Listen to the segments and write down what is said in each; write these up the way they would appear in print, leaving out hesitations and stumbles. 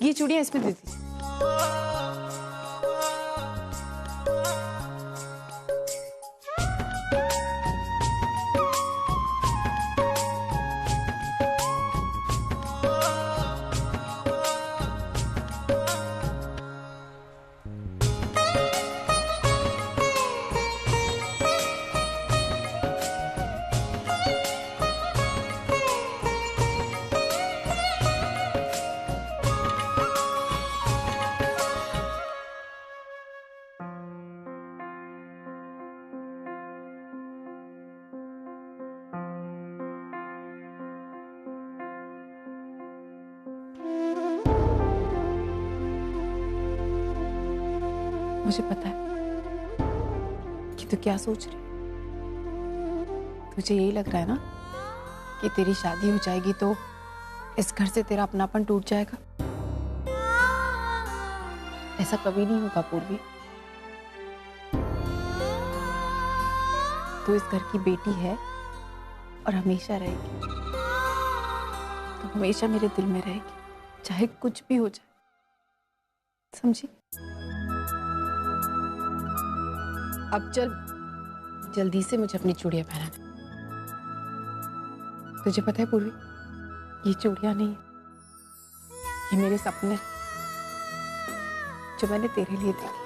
ये चूड़ियां इसमें दे दीजिए। मुझे पता है कि तू क्या सोच रही है। तुझे यही लग रहा है ना कि तेरी शादी हो जाएगी तो इस घर से तेरा अपनापन टूट जाएगा। ऐसा कभी नहीं होगा पूर्वी। तू इस घर की बेटी है और हमेशा रहेगी। तो हमेशा मेरे दिल में रहेगी, चाहे कुछ भी हो जाए। समझी? अब चल जल्दी से मुझे अपनी चूड़ियां पहना दे। तुझे पता है पूर्वी, ये चूड़ियां नहीं है, ये मेरे सपने जो मैंने तेरे लिए देखे।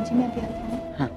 जी मैं अभी आती हूँ। हाँ।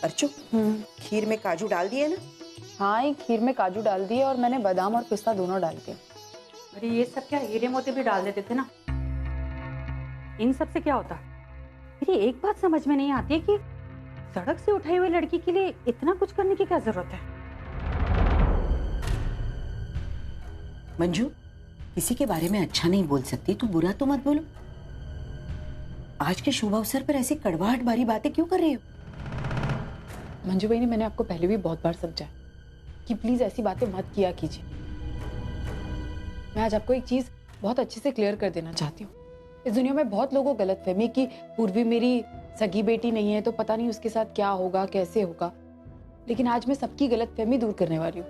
अर्चू, खीर में काजू डाल दिए ना? हाँ, ये खीर में काजू डाल दिए और मैंने बादाम और पिस्ता दोनों डाल दिए। अरे ये सब क्या हीरे मोती भी डाल देते थे ना। इन सब से क्या होता? मेरी एक बात समझ में नहीं आती है कि सड़क से उठाई हुई लड़की के लिए इतना कुछ करने की क्या जरूरत है? मंजू, किसी के बारे में अच्छा नहीं बोल सकती, तू बुरा तो मत बोलो। आज के शुभ अवसर पर ऐसी कड़वाहट भरी बातें क्यों कर रही हो? मंजू बहनी, मैंने आपको पहले भी बहुत बार समझाया कि प्लीज ऐसी बातें मत किया कीजिए। मैं आज आपको एक चीज बहुत अच्छे से क्लियर कर देना चाहती हूँ। इस दुनिया में बहुत लोगों को गलतफहमी कि पूर्वी मेरी सगी बेटी नहीं है तो पता नहीं उसके साथ क्या होगा, कैसे होगा। लेकिन आज मैं सबकी गलतफहमी दूर करने वाली हूँ।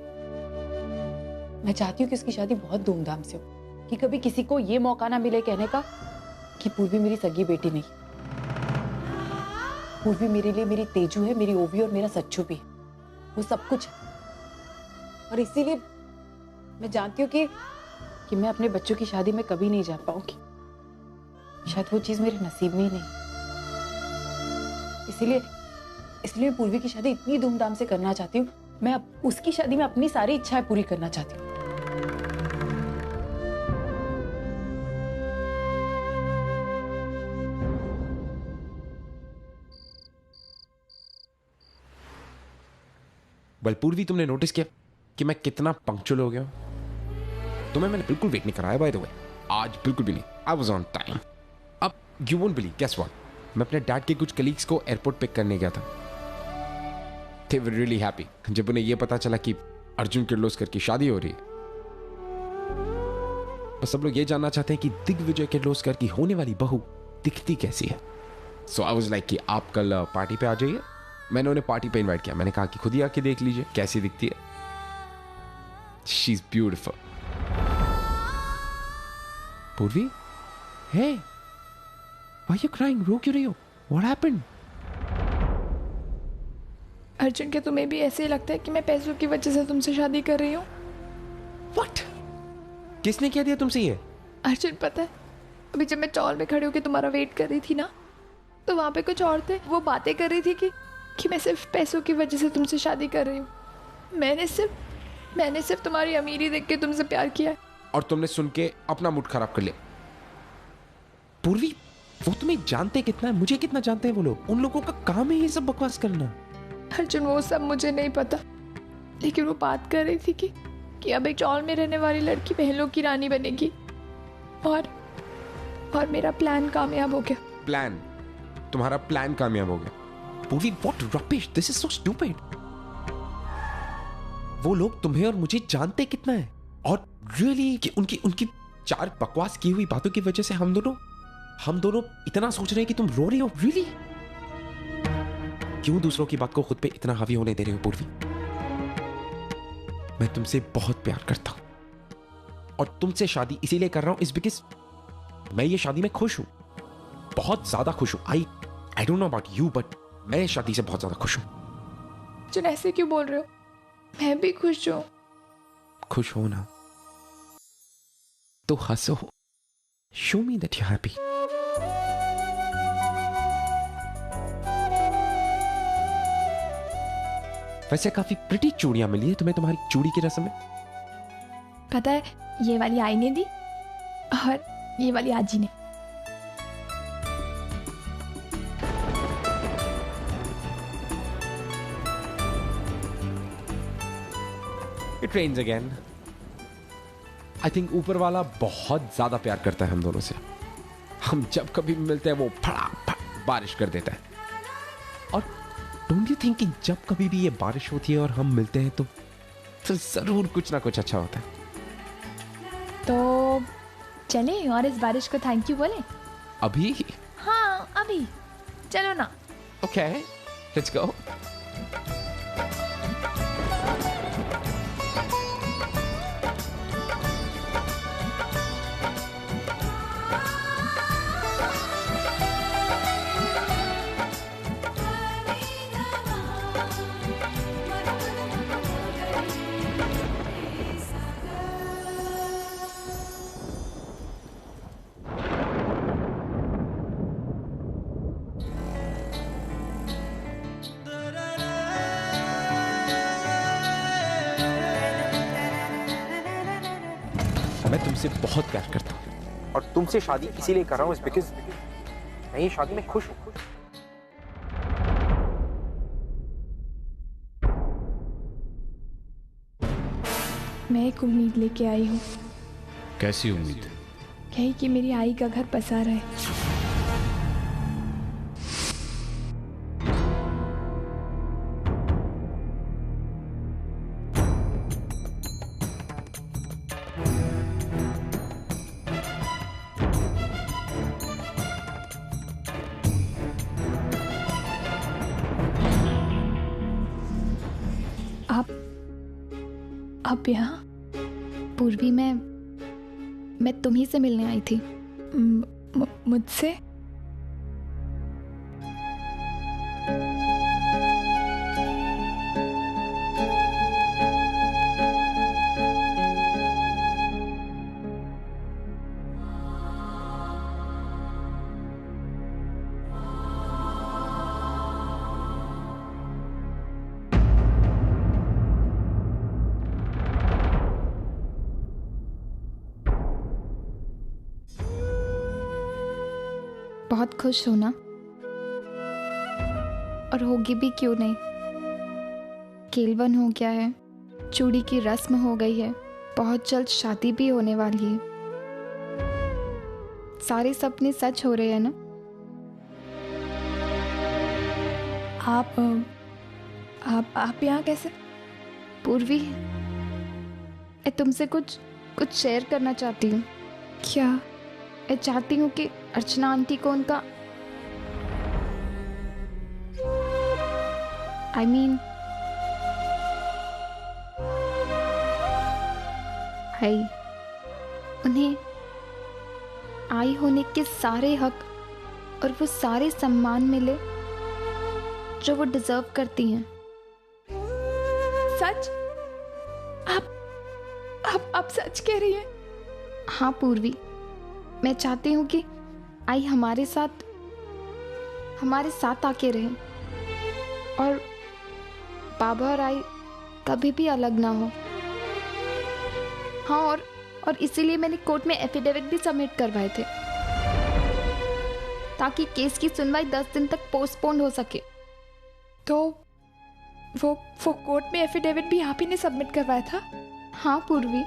मैं चाहती हूँ कि उसकी शादी बहुत धूमधाम से हो, कि कभी किसी को ये मौका ना मिले कहने का कि पूर्वी मेरी सगी बेटी नहीं। पूर्वी मेरे लिए मेरी तेजू है, मेरी ओवी और मेरा सच्चू भी है। वो सब कुछ है। और इसीलिए मैं जानती हूँ कि मैं अपने बच्चों की शादी में कभी नहीं जा पाऊंगी। शायद वो चीज मेरे नसीब में ही नहीं। इसीलिए इसलिए पूर्वी की शादी इतनी धूमधाम से करना चाहती हूँ। मैं अब उसकी शादी में अपनी सारी इच्छाएं पूरी करना चाहती हूँ। वेल पूर्वी, तुमने नोटिस किया कि मैं कितना पंक्चुअल हो गया हूं? तुम्हें मैंने बिल्कुल वेट नहीं कराया बाय द वे, आज बिल्कुल भी नहीं। I was on time. अब you won't believe, guess what, मैं अपने डैड के कुछ कलीग्स को एयरपोर्ट पिक करने गया था। दे वर रियली हैप्पी जब उन्हें यह पता चला कि अर्जुन किर्लोस्कर की शादी हो रही है। बस सब लोग ये जानना चाहते हैं कि दिग्विजय किर्लोस्कर की होने वाली बहू दिखती कैसी है। सो आई वाज लाइक कि आप कल पार्टी पे आ जाइए। मैंने उन्हें पार्टी पे इनवाइट किया। मैंने कहा कि खुद ही आके देख लीजिए कैसी दिखती है। She is beautiful. पूर्वी, हे, व्हाई यू क्राइंग? रो क्यों रही हो? What happened? अर्जुन, क्या तुम्हें भी ऐसे ही लगता है कि मैं पैसों की वजह से तुमसे शादी कर रही हूँ? व्हाट? किसने कह दिया तुमसे ये? अर्जुन, पता है अभी जब मैं चौल में खड़ी होकर तुम्हारा वेट कर रही थी ना, तो वहां पे कुछ और थे। वो बातें कर रही थी कि मैं सिर्फ पैसों की वजह से तुमसे शादी कर रही हूँ। मैंने सिर्फ तुम्हारी अमीरी देख के तुमसे प्यार किया है। और तुमने सुन के अपना मूड खराब कर लिया। पूर्वी, वो तुम्हें जानते कितना है, मुझे कितना जानते हैं वो लोग? उन लोगों का काम है ये सब बकवास करना। अर्जुन, वो सब मुझे नहीं पता, लेकिन वो बात कर रही थी कि अब एक चौल में रहने वाली लड़की महलों की रानी बनेगी और मेरा प्लान कामयाब हो गया। प्लान? तुम्हारा प्लान कामयाब हो गया? पूर्वी, what rubbish, this is so stupid. वो लोग तुम्हें और मुझे जानते कितना है, और रियली कि उनकी चार बकवास की हुई बातों की वजह से हम दोनों इतना सोच रहे हैं कि तुम रो रही हो। रियली? क्यों दूसरों की बात को खुद पे इतना हावी होने दे रहे हो पूर्वी? मैं तुमसे बहुत प्यार करता हूं और तुमसे शादी इसीलिए कर रहा हूं इस बिकॉज़ मैं ये शादी में खुश हूं, बहुत ज्यादा खुश हूं। I don't know about you, but मैं शादी से बहुत ज्यादा खुश हूं। अर्जुन, ऐसे क्यों बोल रहे हो? मैं भी खुश हूं। खुश हो ना तो हंसो। Show me that you happy. वैसे काफी प्रिटी चूड़ियां मिली है तुम्हें तुम्हारी चूड़ी की रस्म में। पता है, ये वाली आई ने दी और ये वाली आजी ने। It rains again. I think ऊपर वाला बहुत ज्यादा प्यार करता है हम दोनों से। हम जब कभी मिलते हैं वो फड़ा बारिश कर देता है। और डोंट यू थिंक कि जब कभी भी ये बारिश होती है और हम मिलते हैं तो जरूर कुछ ना कुछ अच्छा होता है। तो चलें और इस बारिश को थैंक यू बोले? अभी? हाँ, अभी चलो ना। Okay, let's go. मैं तुमसे बहुत प्यार करता हूँ और तुमसे शादी इसीलिए कर रहा हूँ बिकॉज़ मैं ये शादी में खुश हूँ। मैं एक उम्मीद लेके आई हूँ। कैसी उम्मीद? यही कि मेरी आई का घर पसार है। आप यहाँ? पूर्वी, मैं तुम्ही से मिलने आई थी। मुझसे? बहुत खुश हो ना? और होगी भी क्यों नहीं। केलवन हो गया है, चूड़ी की रस्म हो गई है, बहुत जल्द शादी भी होने वाली है। सारे सपने सच हो रहे हैं ना? आप यहाँ कैसे? पूर्वी, मैं तुमसे कुछ शेयर करना चाहती हूँ। क्या? मैं चाहती हूँ कि अर्चना आंटी को उनका I mean उन्हें आई होने के सारे हक और वो सारे सम्मान मिले जो वो डिजर्व करती हैं। सच? आप सच कह रही हैं? हाँ पूर्वी, मैं चाहती हूँ कि आई हमारे साथ आके रहे और बाबा और आई कभी भी अलग ना हो। हाँ, और इसीलिए मैंने कोर्ट में एफिडेविट भी सबमिट करवाए थे ताकि केस की सुनवाई 10 दिन तक पोस्टपोन हो सके। तो वो कोर्ट में एफिडेविट भी आप ही ने सबमिट करवाया था? हाँ पूर्वी,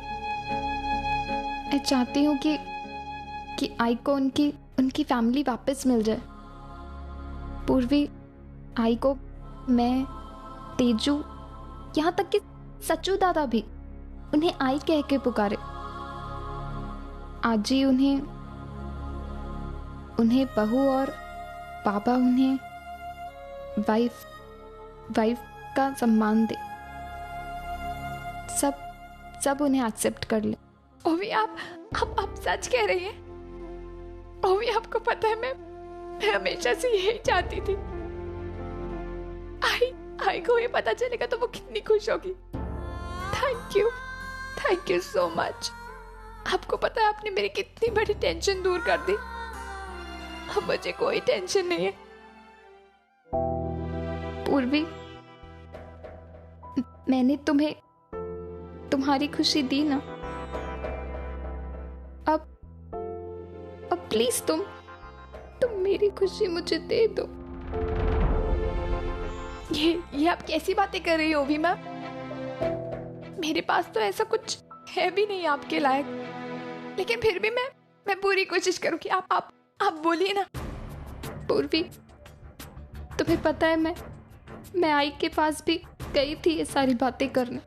मैं चाहती हूँ कि आई को उनकी फैमिली वापस मिल जाए। पूर्वी, आई को मैं, तेजू, यहाँ तक कि सच्चू दादा भी उन्हें आई कह के पुकारे। आज ही उन्हें बहू और पापा उन्हें वाइफ का सम्मान दे। सब उन्हें एक्सेप्ट कर ले। ओवी, आप सच कह रही हैं? ओवी, आपको पता है मैं हमेशा से यही चाहती थी। आई को ये पता चलेगा तो वो कितनी खुश होगी। Thank you so much. आपको पता है आपने मेरी कितनी बड़ी टेंशन दूर कर दी। अब मुझे कोई टेंशन नहीं है। पूर्वी, मैंने तुम्हें तुम्हारी खुशी दी ना, अब प्लीज तुम मेरी खुशी मुझे दे दो। ये आप कैसी बातें कर रही हो भी मैम? मेरे पास तो ऐसा कुछ है भी नहीं आपके लायक, लेकिन फिर भी मैं पूरी कोशिश करूंगी। आप बोलिए ना। पूर्वी, तुम्हें पता है मैं आई के पास भी गई थी ये सारी बातें करने।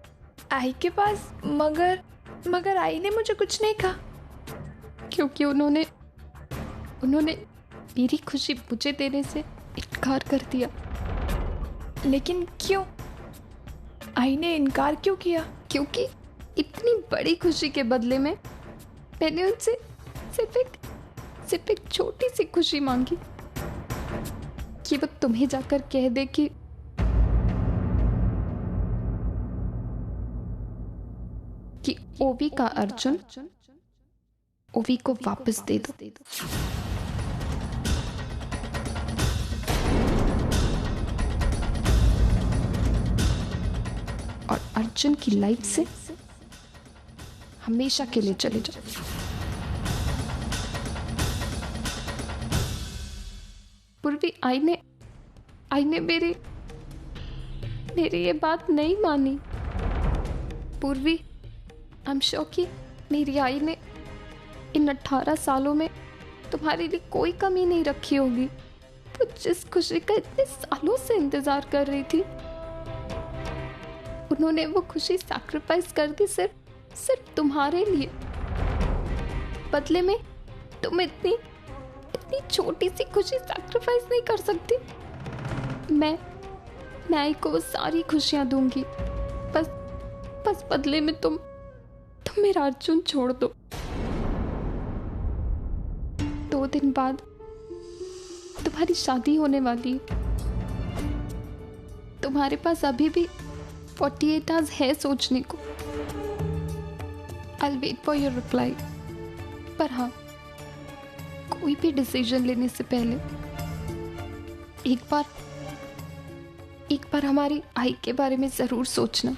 आई के पास? मगर आई ने मुझे कुछ नहीं कहा। क्योंकि उन्होंने मेरी खुशी मुझे देने से इनकार कर दिया। लेकिन क्यों? आई ने इनकार क्यों किया? क्योंकि इतनी बड़ी खुशी के बदले में मैंने उनसे सिर्फ एक छोटी सी खुशी मांगी कि वो तुम्हें जाकर कह दे कि ओवी का अर्जुन ओवी को वापस दे दो। और अर्जुन की लाइफ से हमेशा के लिए चले जाओ। पूर्वी, आई ने मेरी ये बात नहीं मानी। पूर्वी, आई एम श्योर कि मेरी आई ने इन 18 सालों में तुम्हारे लिए कोई कमी नहीं रखी होगी। वो जिस खुशी का इतने सालों से इंतजार कर रही थी, उन्होंने वो खुशी सैक्रिफाइस कर दी सिर्फ तुम्हारे लिए। बदले में तुम इतनी छोटी सी खुशी सैक्रिफाइस नहीं कर सकती। मैं आई को वो सारी खुशियां दूंगी, बस बदले में तुम मेरा अर्जुन छोड़ दो। 2 दिन बाद तुम्हारी शादी होने वाली है। तुम्हारे पास अभी भी 48 आवर्स है सोचने को। I'll wait for your reply। पर हाँ, कोई भी डिसीजन लेने से पहले एक बार हमारी आई के बारे में जरूर सोचना।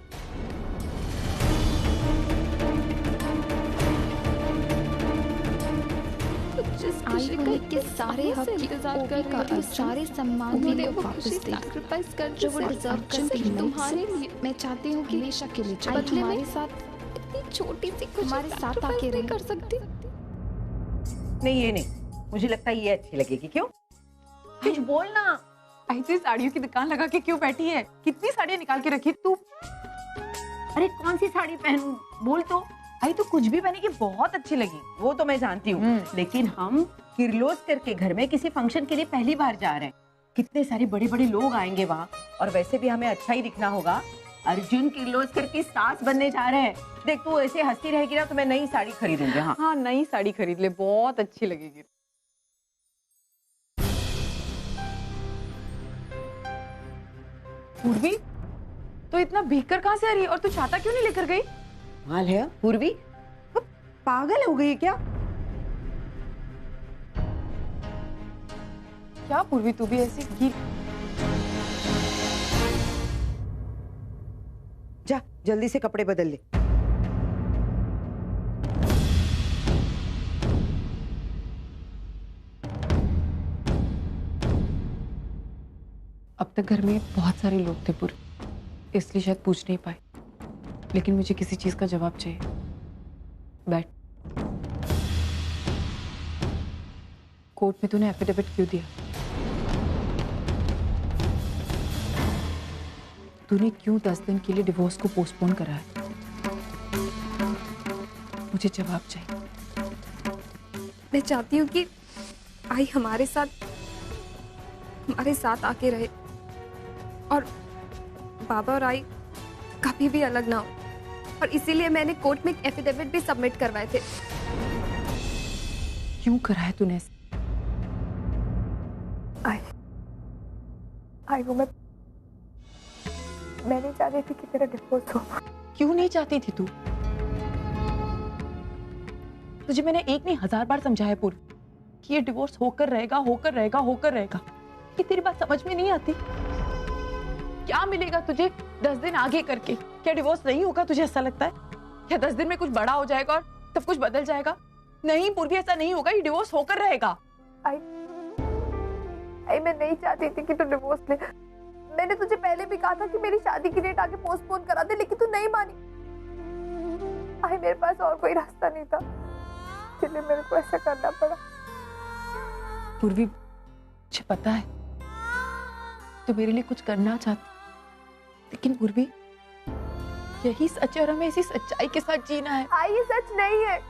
जिस आई होने के सारे हक इंतजार कर का सारे सम्मान उन्होंने वापस सैक्रिफाइस कर जो वो डिजर्व करते हैं तुम्हारे लिए। मैं चाहती हूँ कि हमेशा के लिए बदले हमारे साथ इतनी छोटी सी कुछ हमारे साथ आके रहे। कर सकती नहीं, ये नहीं, मुझे लगता है ये अच्छी लगेगी। क्यों? कुछ बोलना। ऐसी साड़ियों की दुकान लगा के क्यों बैठी है? कितनी साड़ियाँ निकाल के रखी तू? अरे कौन सी साड़ी पहनूं? बोल तो। आई तो कुछ भी पहनेगी बहुत अच्छी लगी। वो तो मैं जानती हूँ, लेकिन हम किर्लोस्कर के घर में किसी फंक्शन के लिए पहली बार जा रहे हैं। कितने सारे बड़े बड़े लोग आएंगे वहाँ, और वैसे भी हमें अच्छा ही दिखना होगा। अर्जुन किर्लोस्कर की सास बनने जा रहे हैं। देख तू ऐसे हंसती रहेगी ना तो मैं नई साड़ी खरीदूंगी। हाँ, नई साड़ी खरीद ले, बहुत अच्छी लगेगी। पूर्वी, तो इतना भीग कर कहाँ से आ रही है? और तू छाता क्यों नहीं लेकर गई? माल है पूर्वी, पागल हो गई क्या? क्या पूर्वी, तू भी ऐसी की? जा जल्दी से कपड़े बदल ले। अब तक घर में बहुत सारे लोग थे पूर्वी, इसलिए शायद पूछ नहीं पाए, लेकिन मुझे किसी चीज का जवाब चाहिए। बैठ। कोर्ट में तूने एफिडेविट क्यों दिया? तूने क्यों 10 दिन के लिए डिवोर्स को पोस्टपोन करा है? मुझे जवाब चाहिए। मैं चाहती हूँ कि आई हमारे साथ आके रहे और बाबा और आई कभी भी अलग ना हो, और इसीलिए मैंने कोर्ट में एक एफिडेविट भी सबमिट करवाए थे। क्यों करा है तूने? आई वो मैं नहीं चाहती थी कि तेरा डिवोर्स हो। क्यों नहीं चाहती थी तू? तुझे मैंने एक नहीं 1000 बार समझाया पूर्व कि ये डिवोर्स होकर रहेगा, होकर रहेगा, होकर रहेगा। ये तेरी बात समझ में नहीं आती? क्या मिलेगा तुझे 10 दिन आगे करके? क्या डिवोर्स नहीं होगा तुझे ऐसा लगता है? क्या 10 दिन में कुछ बड़ा हो जाएगा और सब कुछ बदल जाएगा? नहीं पूर्वी, ऐसा नहीं होगा। ये डिवोर्स होकर रहेगा। आई मैं नहीं चाहती थी कि तू डिवोर्स ले। मैंने तुझे पहले भी कहा था कि मेरी शादी की डेट आगे पोस्टपोन करा दे, लेकिन तू नहीं मानी। आई मेरे पास और कोई रास्ता नहीं था, इसलिए मेरे को ऐसा करना पड़ा। पूर्वी, मुझे पता है तो मेरे लिए कुछ करना चाहती, लेकिन पूर्वी यही सच है और हमें इसी सच्चाई के साथ जीना है। आई ये सच नहीं है।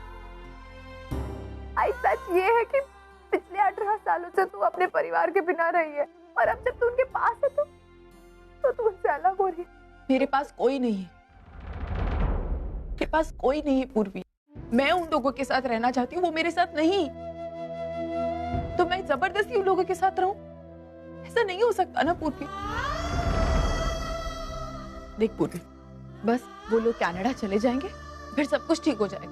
आई सच ये है कि पिछले 18 सालों से तू अपने परिवार के बिना रही है, और अब जब तू उनके पास है तो तू उनसे अलग हो रही है। मेरे पास कोई नहीं है, मेरे पास कोई नहीं है पूर्वी। मैं उन लोगों के साथ रहना चाहती हूँ, वो मेरे साथ नहीं। तो मैं जबरदस्ती उन लोगों के साथ रहूं? ऐसा नहीं हो सकता ना पूर्वी। देख पूर्वी, बस वो लोग कनाडा चले जाएंगे, फिर सब कुछ ठीक हो जाएगा।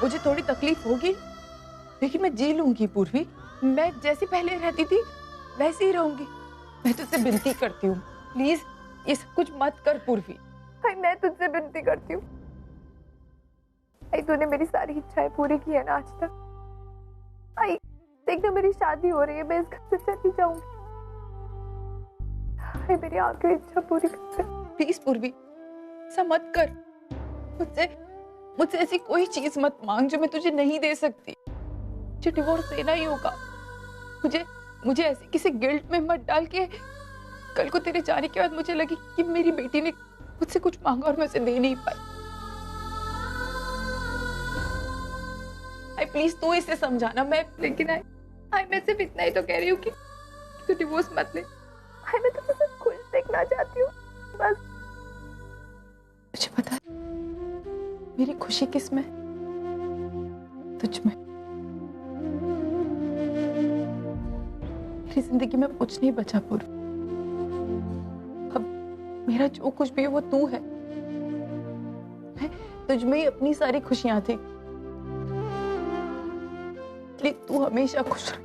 मुझे थोड़ी तकलीफ होगी, लेकिन मैं जी लूंगी पूर्वी। मैं जैसी पहले रहती थी वैसे ही रहूंगी। मैं तुझसे विनती करती हूँ, प्लीज ये सब कुछ मत कर पूर्वी। भाई मैं तुझसे विनती करती हूँ। भाई तूने मेरी सारी इच्छाएं पूरी की है ना आज तक। भाई देखना, मेरी शादी हो रही है, मैं इस घर से चली जाऊंगी। भाई मेरी आखिरी इच्छा पूरी कर। प्लीज पूर्वी, ऐसा मत कर। मुझसे ऐसी कोई चीज मत मांग जो मैं तुझे नहीं दे सकती। मुझे डिवोर्स देना ही होगा। मुझे ऐसे किसी गिल्ट में मत डाल के कल को तेरे जाने के बाद मुझे लगी कि मेरी बेटी ने मुझसे कुछ मांगा और मैं उसे दे नहीं पाई। प्लीज तू इसे समझाना। लेकिन मैं सिर्फ इतना ही तो कह रही हूँ कि तू डिवोर्स मत ले। मैं तुझे सिर्फ खुश देखना चाहती हूँ बस। मुझे पता है मेरी खुशी किस में? तुझ में। मेरी जिंदगी में कुछ नहीं बचा पूर्व। अब मेरा जो कुछ भी है वो तू है। मैं तुझ में ही अपनी सारी खुशियां थी। तू हमेशा खुश रह।